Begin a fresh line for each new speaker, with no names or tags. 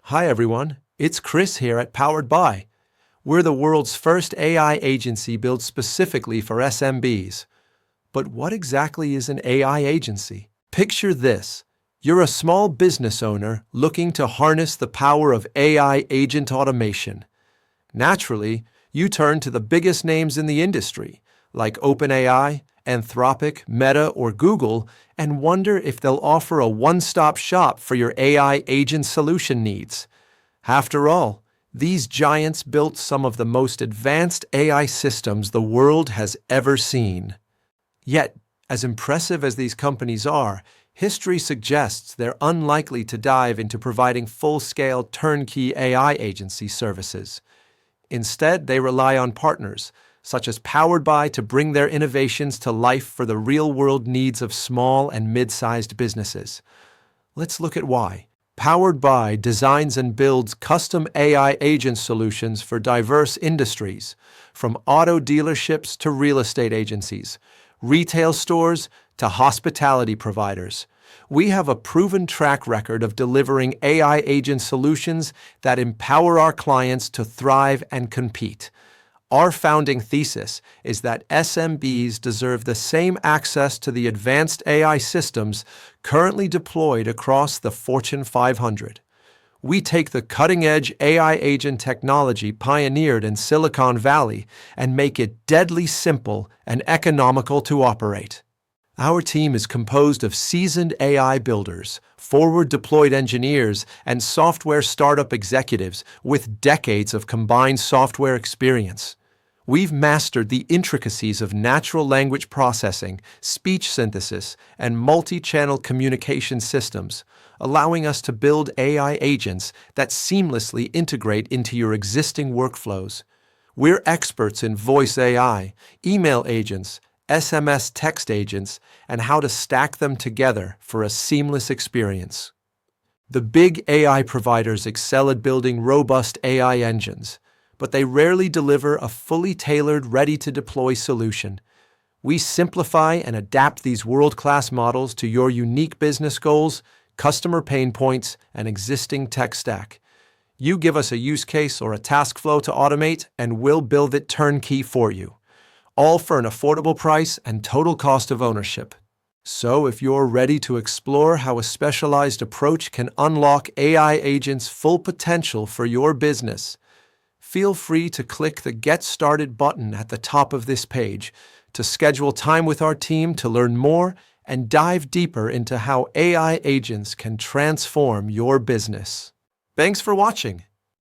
Hi everyone, it's Chris here at Powered By. We're the world's first AI agency built specifically for SMBs. But what exactly is an AI agency? Picture this. You're a small business owner looking to harness the power of AI agent automation. Naturally, you turn to the biggest names in the industry, like OpenAI, Anthropic, Meta, or Google, and wonder if they'll offer a one-stop shop for your AI agent solution needs. After all, these giants built some of the most advanced AI systems the world has ever seen. Yet, as impressive as these companies are, history suggests they're unlikely to dive into providing full-scale turnkey AI agency services. Instead, they rely on partners, such as Powered By, to bring their innovations to life for the real-world needs of small and mid-sized businesses. Let's look at why. Powered By designs and builds custom AI agent solutions for diverse industries, from auto dealerships to real estate agencies, retail stores to hospitality providers. We have a proven track record of delivering AI agent solutions that empower our clients to thrive and compete. Our founding thesis is that SMBs deserve the same access to the advanced AI systems currently deployed across the Fortune 500. We take the cutting-edge AI agent technology pioneered in Silicon Valley and make it deadly simple and economical to operate. Our team is composed of seasoned AI builders, forward-deployed engineers, and software startup executives with decades of combined software experience. We've mastered the intricacies of natural language processing, speech synthesis, and multi-channel communication systems, allowing us to build AI agents that seamlessly integrate into your existing workflows. We're experts in voice AI, email agents, SMS text agents, and how to stack them together for a seamless experience. The big AI providers excel at building robust AI engines, but they rarely deliver a fully tailored, ready-to-deploy solution. We simplify and adapt these world-class models to your unique business goals, customer pain points, and existing tech stack. You give us a use case or a task flow to automate, and we'll build it turnkey for you, all for an affordable price and total cost of ownership. So if you're ready to explore how a specialized approach can unlock AI agents' full potential for your business, feel free to click the Get Started button at the top of this page to schedule time with our team to learn more and dive deeper into how AI agents can transform your business. Thanks for watching.